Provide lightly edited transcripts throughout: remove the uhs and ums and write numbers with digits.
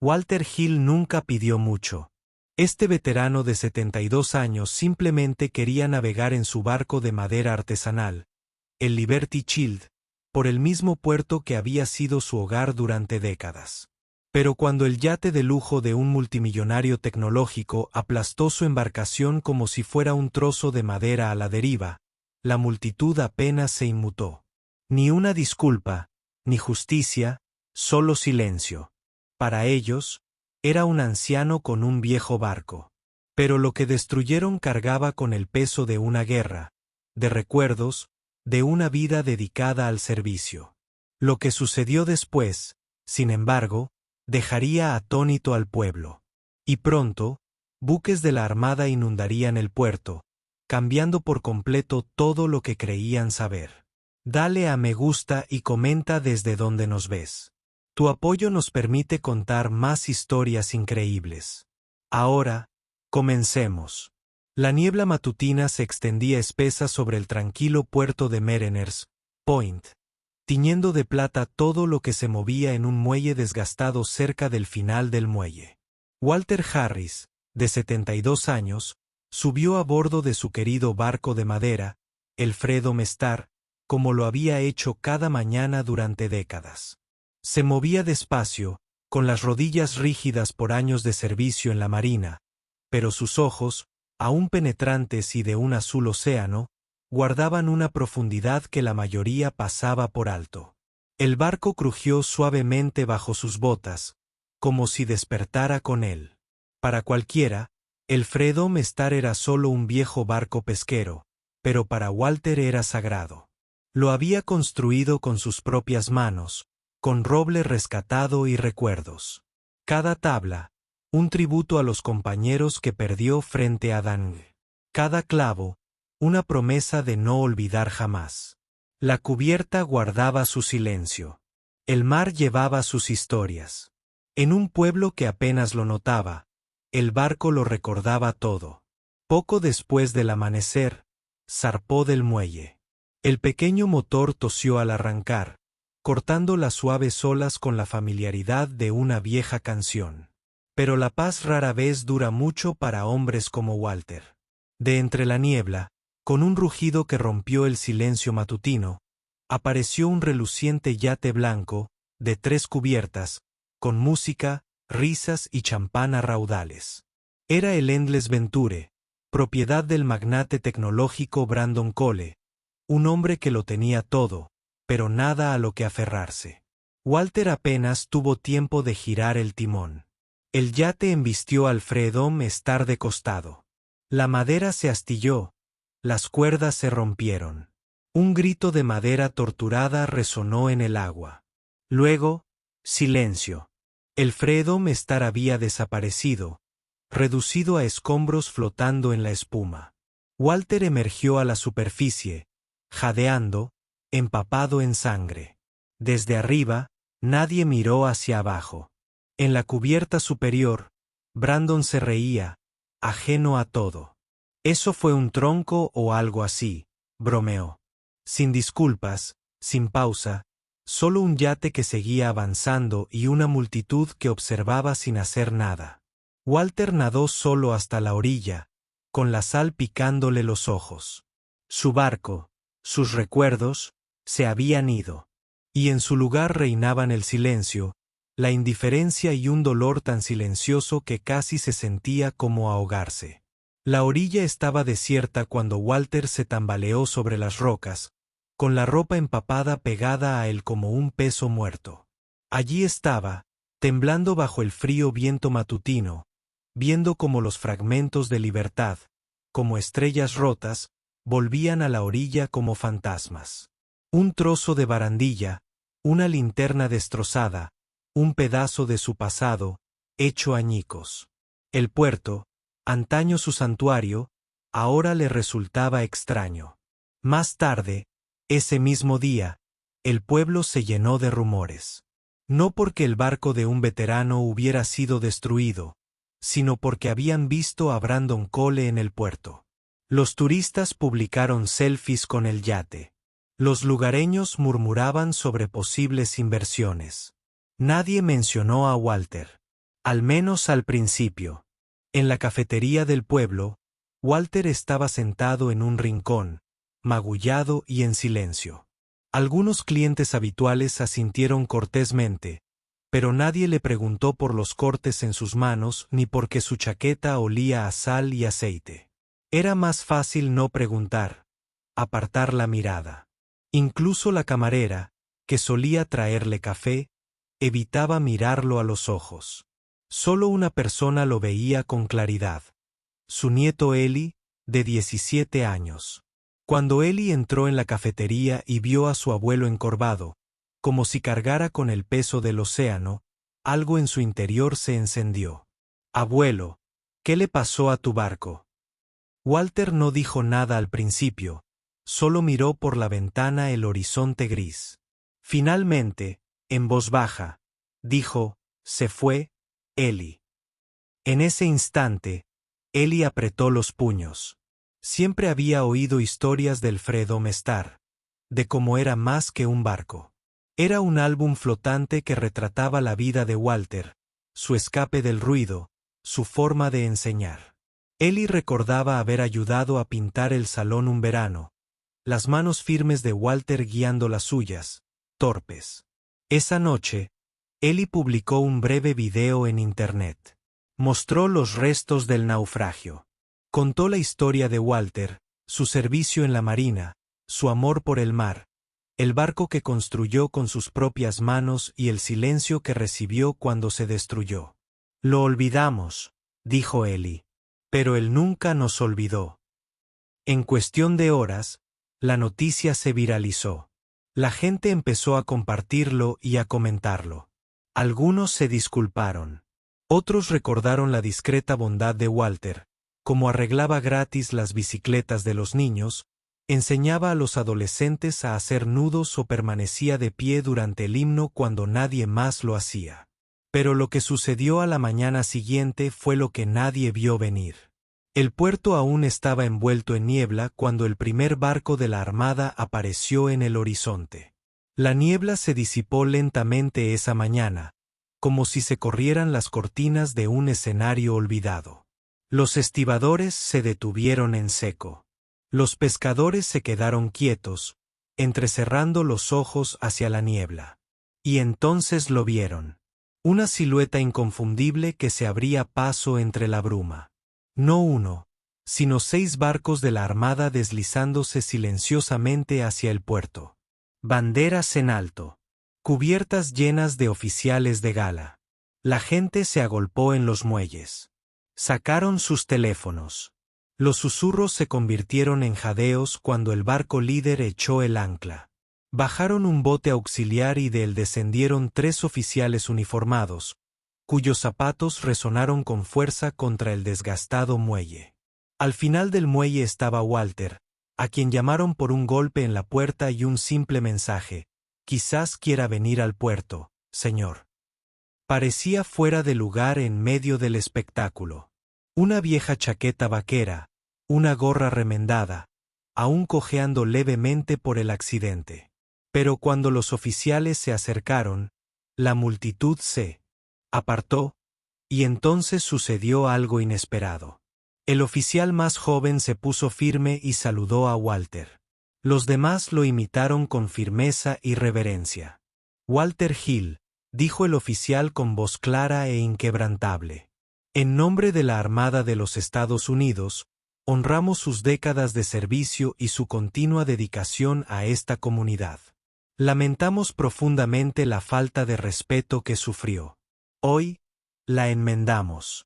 Walter Hill nunca pidió mucho. Este veterano de 72 años simplemente quería navegar en su barco de madera artesanal, el Liberty Child, por el mismo puerto que había sido su hogar durante décadas. Pero cuando el yate de lujo de un multimillonario tecnológico aplastó su embarcación como si fuera un trozo de madera a la deriva, la multitud apenas se inmutó. Ni una disculpa, ni justicia, solo silencio. Para ellos, era un anciano con un viejo barco. Pero lo que destruyeron cargaba con el peso de una guerra, de recuerdos, de una vida dedicada al servicio. Lo que sucedió después, sin embargo, dejaría atónito al pueblo. Y pronto, buques de la Armada inundarían el puerto, cambiando por completo todo lo que creían saber. Dale a me gusta y comenta desde donde nos ves. Tu apoyo nos permite contar más historias increíbles. Ahora, comencemos. La niebla matutina se extendía espesa sobre el tranquilo puerto de Mariners Point, tiñendo de plata todo lo que se movía en un muelle desgastado cerca del final del muelle. Walter Harris, de 72 años, subió a bordo de su querido barco de madera, el Freedom Star, como lo había hecho cada mañana durante décadas. Se movía despacio, con las rodillas rígidas por años de servicio en la marina, pero sus ojos, aún penetrantes y de un azul océano, guardaban una profundidad que la mayoría pasaba por alto. El barco crujió suavemente bajo sus botas, como si despertara con él. Para cualquiera, el Freedom Star era solo un viejo barco pesquero, pero para Walter era sagrado. Lo había construido con sus propias manos, con roble rescatado y recuerdos. Cada tabla, un tributo a los compañeros que perdió frente a Dang. Cada clavo, una promesa de no olvidar jamás. La cubierta guardaba su silencio. El mar llevaba sus historias. En un pueblo que apenas lo notaba, el barco lo recordaba todo. Poco después del amanecer, zarpó del muelle. El pequeño motor tosió al arrancar, cortando las suaves olas con la familiaridad de una vieja canción. Pero la paz rara vez dura mucho para hombres como Walter. De entre la niebla, con un rugido que rompió el silencio matutino, apareció un reluciente yate blanco, de 3 cubiertas, con música, risas y champán a raudales. Era el Endless Venture, propiedad del magnate tecnológico Brandon Cole, un hombre que lo tenía todo, pero nada a lo que aferrarse. Walter apenas tuvo tiempo de girar el timón. El yate embistió al Freedom Star de costado. La madera se astilló, las cuerdas se rompieron. Un grito de madera torturada resonó en el agua. Luego, silencio. El Freedom Star había desaparecido, reducido a escombros flotando en la espuma. Walter emergió a la superficie, jadeando, empapado en sangre. Desde arriba, nadie miró hacia abajo. En la cubierta superior, Brandon se reía, ajeno a todo. «¿Eso fue un tronco o algo así?», bromeó. Sin disculpas, sin pausa, solo un yate que seguía avanzando y una multitud que observaba sin hacer nada. Walter nadó solo hasta la orilla, con la sal picándole los ojos. Su barco, sus recuerdos, se habían ido. Y en su lugar reinaban el silencio, la indiferencia y un dolor tan silencioso que casi se sentía como ahogarse. La orilla estaba desierta cuando Walter se tambaleó sobre las rocas, con la ropa empapada pegada a él como un peso muerto. Allí estaba, temblando bajo el frío viento matutino, viendo cómo los fragmentos de libertad, como estrellas rotas, volvían a la orilla como fantasmas. Un trozo de barandilla, una linterna destrozada, un pedazo de su pasado, hecho añicos. El puerto, antaño su santuario, ahora le resultaba extraño. Más tarde, ese mismo día, el pueblo se llenó de rumores. No porque el barco de un veterano hubiera sido destruido, sino porque habían visto a Brandon Cole en el puerto. Los turistas publicaron selfies con el yate. Los lugareños murmuraban sobre posibles inversiones. Nadie mencionó a Walter. Al menos al principio. En la cafetería del pueblo, Walter estaba sentado en un rincón, magullado y en silencio. Algunos clientes habituales asintieron cortésmente, pero nadie le preguntó por los cortes en sus manos ni porque su chaqueta olía a sal y aceite. Era más fácil no preguntar, apartar la mirada. Incluso la camarera, que solía traerle café, evitaba mirarlo a los ojos. Solo una persona lo veía con claridad: su nieto Eli, de 17 años. Cuando Eli entró en la cafetería y vio a su abuelo encorvado, como si cargara con el peso del océano, algo en su interior se encendió. «Abuelo, ¿qué le pasó a tu barco?» Walter no dijo nada al principio, solo miró por la ventana el horizonte gris. Finalmente, en voz baja, dijo: «Se fue, Eli». En ese instante, Eli apretó los puños. Siempre había oído historias del Freedom Star, de cómo era más que un barco. Era un álbum flotante que retrataba la vida de Walter, su escape del ruido, su forma de enseñar. Eli recordaba haber ayudado a pintar el salón un verano, las manos firmes de Walter guiando las suyas, torpes. Esa noche, Eli publicó un breve video en Internet. Mostró los restos del naufragio. Contó la historia de Walter, su servicio en la marina, su amor por el mar, el barco que construyó con sus propias manos y el silencio que recibió cuando se destruyó. «Lo olvidamos», dijo Eli, «pero él nunca nos olvidó». En cuestión de horas, la noticia se viralizó. La gente empezó a compartirlo y a comentarlo. Algunos se disculparon. Otros recordaron la discreta bondad de Walter, como arreglaba gratis las bicicletas de los niños, enseñaba a los adolescentes a hacer nudos o permanecía de pie durante el himno cuando nadie más lo hacía. Pero lo que sucedió a la mañana siguiente fue lo que nadie vio venir. El puerto aún estaba envuelto en niebla cuando el primer barco de la Armada apareció en el horizonte. La niebla se disipó lentamente esa mañana, como si se corrieran las cortinas de un escenario olvidado. Los estibadores se detuvieron en seco. Los pescadores se quedaron quietos, entrecerrando los ojos hacia la niebla. Y entonces lo vieron. Una silueta inconfundible que se abría paso entre la bruma. No uno, sino 6 barcos de la Armada deslizándose silenciosamente hacia el puerto. Banderas en alto. Cubiertas llenas de oficiales de gala. La gente se agolpó en los muelles. Sacaron sus teléfonos. Los susurros se convirtieron en jadeos cuando el barco líder echó el ancla. Bajaron un bote auxiliar y de él descendieron 3 oficiales uniformados, cuyos zapatos resonaron con fuerza contra el desgastado muelle. Al final del muelle estaba Walter, a quien llamaron por un golpe en la puerta y un simple mensaje: «Quizás quiera venir al puerto, señor». Parecía fuera de lugar en medio del espectáculo. Una vieja chaqueta vaquera, una gorra remendada, aún cojeando levemente por el accidente. Pero cuando los oficiales se acercaron, la multitud se apartó, y entonces sucedió algo inesperado. El oficial más joven se puso firme y saludó a Walter. Los demás lo imitaron con firmeza y reverencia. «Walter Hill», dijo el oficial con voz clara e inquebrantable. «En nombre de la Armada de los Estados Unidos, honramos sus décadas de servicio y su continua dedicación a esta comunidad. Lamentamos profundamente la falta de respeto que sufrió. Hoy, la enmendamos».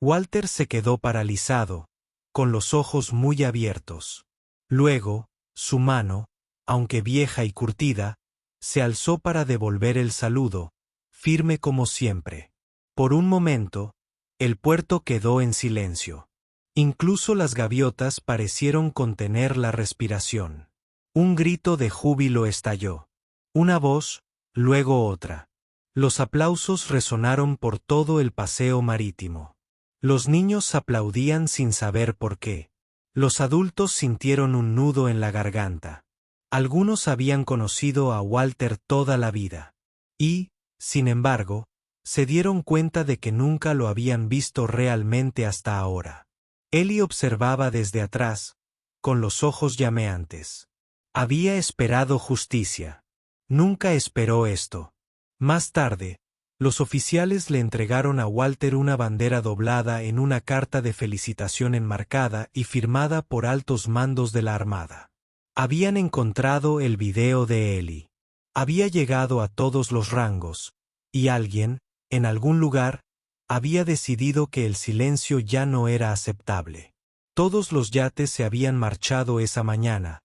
Walter se quedó paralizado, con los ojos muy abiertos. Luego, su mano, aunque vieja y curtida, se alzó para devolver el saludo, firme como siempre. Por un momento, el puerto quedó en silencio. Incluso las gaviotas parecieron contener la respiración. Un grito de júbilo estalló. Una voz, luego otra. Los aplausos resonaron por todo el paseo marítimo. Los niños aplaudían sin saber por qué. Los adultos sintieron un nudo en la garganta. Algunos habían conocido a Walter toda la vida. Y, sin embargo, Se dieron cuenta de que nunca lo habían visto realmente hasta ahora. Ellie observaba desde atrás, con los ojos llameantes. Había esperado justicia. Nunca esperó esto. Más tarde, los oficiales le entregaron a Walter una bandera doblada en una carta de felicitación enmarcada y firmada por altos mandos de la Armada. Habían encontrado el video de Ellie. Había llegado a todos los rangos, y alguien, en algún lugar, había decidido que el silencio ya no era aceptable. Todos los yates se habían marchado esa mañana,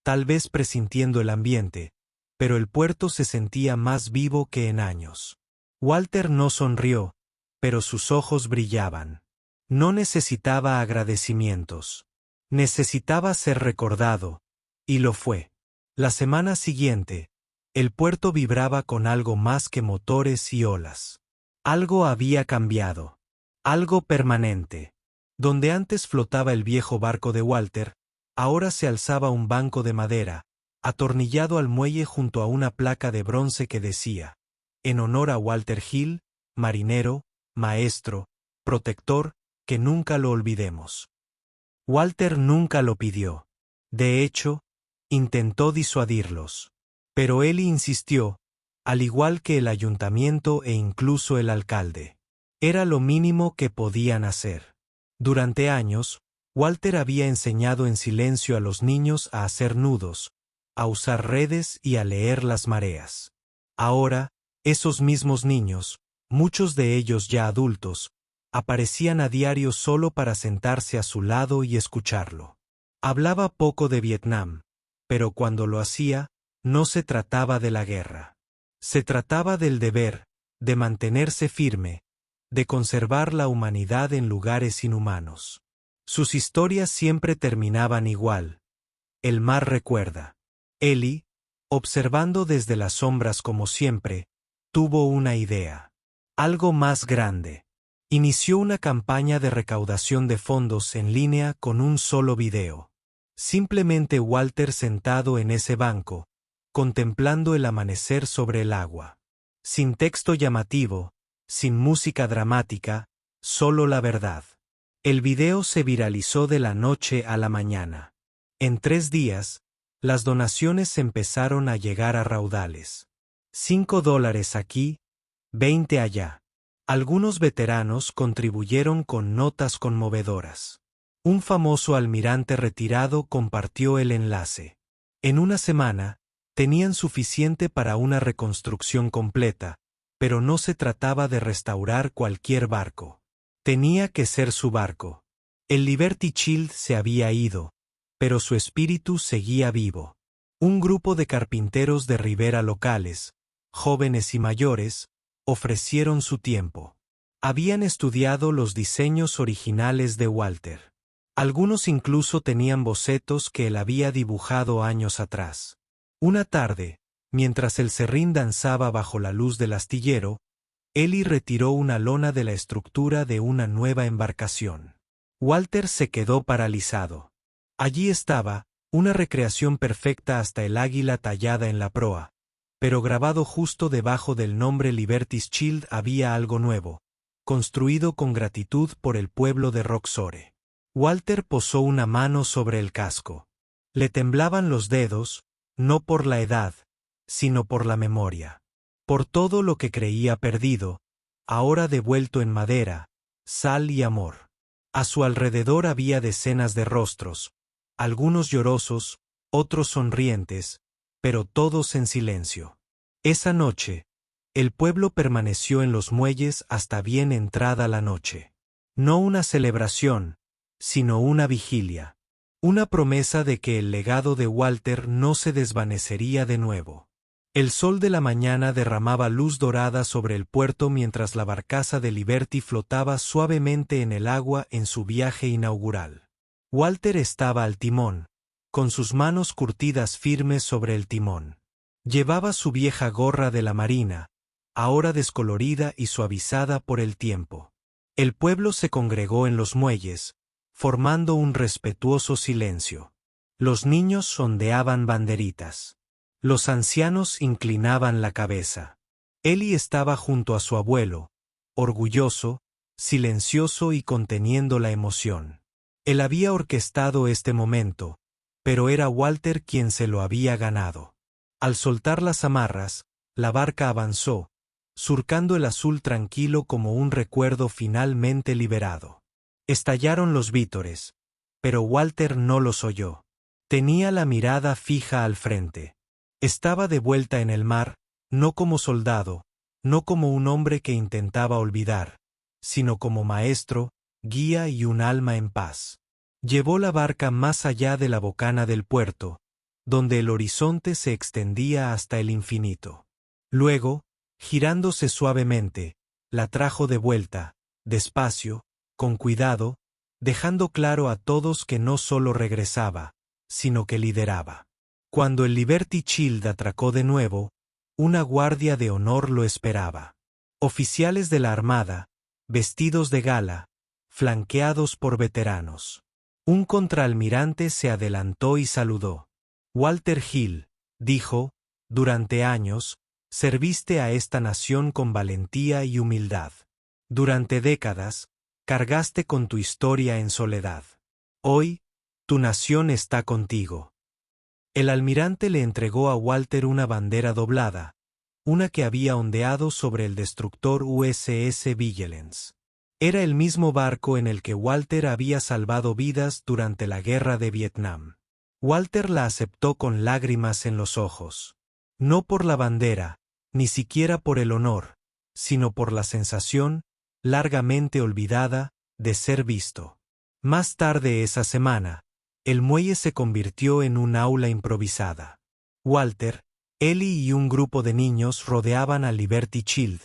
tal vez presintiendo el ambiente, pero el puerto se sentía más vivo que en años. Walter no sonrió, pero sus ojos brillaban. No necesitaba agradecimientos. Necesitaba ser recordado, y lo fue. La semana siguiente, el puerto vibraba con algo más que motores y olas. Algo había cambiado. Algo permanente. Donde antes flotaba el viejo barco de Walter, ahora se alzaba un banco de madera, atornillado al muelle junto a una placa de bronce que decía: en honor a Walter Hill, marinero, maestro, protector, que nunca lo olvidemos. Walter nunca lo pidió. De hecho, intentó disuadirlos. Pero él insistió, al igual que el ayuntamiento e incluso el alcalde. Era lo mínimo que podían hacer. Durante años, Walter había enseñado en silencio a los niños a hacer nudos, a usar redes y a leer las mareas. Ahora, esos mismos niños, muchos de ellos ya adultos, aparecían a diario solo para sentarse a su lado y escucharlo. Hablaba poco de Vietnam, pero cuando lo hacía, no se trataba de la guerra. Se trataba del deber, de mantenerse firme, de conservar la humanidad en lugares inhumanos. Sus historias siempre terminaban igual. El mar recuerda. Ellie, observando desde las sombras como siempre, tuvo una idea. Algo más grande. Inició una campaña de recaudación de fondos en línea con un solo video. Simplemente Walter sentado en ese banco, contemplando el amanecer sobre el agua. Sin texto llamativo, sin música dramática, solo la verdad. El video se viralizó de la noche a la mañana. En 3 días, las donaciones empezaron a llegar a raudales. $5 aquí, 20 allá. Algunos veteranos contribuyeron con notas conmovedoras. Un famoso almirante retirado compartió el enlace. En una semana, tenían suficiente para una reconstrucción completa, pero no se trataba de restaurar cualquier barco. Tenía que ser su barco. El Liberty Child se había ido, pero su espíritu seguía vivo. Un grupo de carpinteros de ribera locales, jóvenes y mayores, ofrecieron su tiempo. Habían estudiado los diseños originales de Walter. Algunos incluso tenían bocetos que él había dibujado años atrás. Una tarde, mientras el serrín danzaba bajo la luz del astillero, Ellie retiró una lona de la estructura de una nueva embarcación. Walter se quedó paralizado. Allí estaba, una recreación perfecta hasta el águila tallada en la proa, pero grabado justo debajo del nombre Liberty's Child había algo nuevo, construido con gratitud por el pueblo de Roxore. Walter posó una mano sobre el casco. Le temblaban los dedos, no por la edad, sino por la memoria. Por todo lo que creía perdido, ahora devuelto en madera, sal y amor. A su alrededor había decenas de rostros, algunos llorosos, otros sonrientes, pero todos en silencio. Esa noche, el pueblo permaneció en los muelles hasta bien entrada la noche. No una celebración, sino una vigilia. Una promesa de que el legado de Walter no se desvanecería de nuevo. El sol de la mañana derramaba luz dorada sobre el puerto mientras la barcaza de Liberty flotaba suavemente en el agua en su viaje inaugural. Walter estaba al timón, con sus manos curtidas firmes sobre el timón. Llevaba su vieja gorra de la marina, ahora descolorida y suavizada por el tiempo. El pueblo se congregó en los muelles, formando un respetuoso silencio. Los niños ondeaban banderitas. Los ancianos inclinaban la cabeza. Ellie estaba junto a su abuelo, orgulloso, silencioso y conteniendo la emoción. Él había orquestado este momento, pero era Walter quien se lo había ganado. Al soltar las amarras, la barca avanzó, surcando el azul tranquilo como un recuerdo finalmente liberado. Estallaron los vítores, pero Walter no los oyó. Tenía la mirada fija al frente. Estaba de vuelta en el mar, no como soldado, no como un hombre que intentaba olvidar, sino como maestro, guía y un alma en paz. Llevó la barca más allá de la bocana del puerto, donde el horizonte se extendía hasta el infinito. Luego, girándose suavemente, la trajo de vuelta, despacio, con cuidado, dejando claro a todos que no solo regresaba, sino que lideraba. Cuando el Liberty Shield atracó de nuevo, una guardia de honor lo esperaba. Oficiales de la Armada, vestidos de gala, flanqueados por veteranos. Un contraalmirante se adelantó y saludó. Walter Hill, dijo, durante años, serviste a esta nación con valentía y humildad. Durante décadas, cargaste con tu historia en soledad. Hoy, tu nación está contigo. El almirante le entregó a Walter una bandera doblada, una que había ondeado sobre el destructor USS Vigilance. Era el mismo barco en el que Walter había salvado vidas durante la guerra de Vietnam. Walter la aceptó con lágrimas en los ojos. No por la bandera, ni siquiera por el honor, sino por la sensación, largamente olvidada, de ser visto. Más tarde esa semana, el muelle se convirtió en un aula improvisada. Walter, Ellie y un grupo de niños rodeaban a Liberty Shield,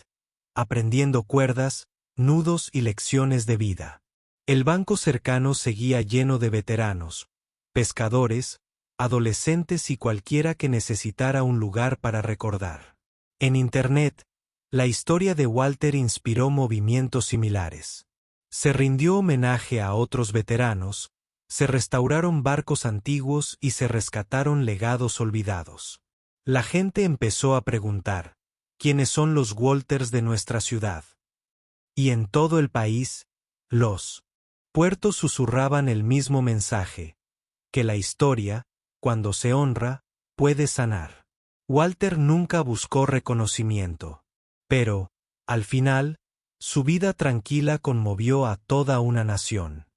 aprendiendo cuerdas, nudos y lecciones de vida. El banco cercano seguía lleno de veteranos, pescadores, adolescentes y cualquiera que necesitara un lugar para recordar. En Internet, la historia de Walter inspiró movimientos similares. Se rindió homenaje a otros veteranos, se restauraron barcos antiguos y se rescataron legados olvidados. La gente empezó a preguntar, ¿quiénes son los Walters de nuestra ciudad? Y en todo el país, los puertos susurraban el mismo mensaje, que la historia, cuando se honra, puede sanar. Walter nunca buscó reconocimiento, pero, al final, su vida tranquila conmovió a toda una nación.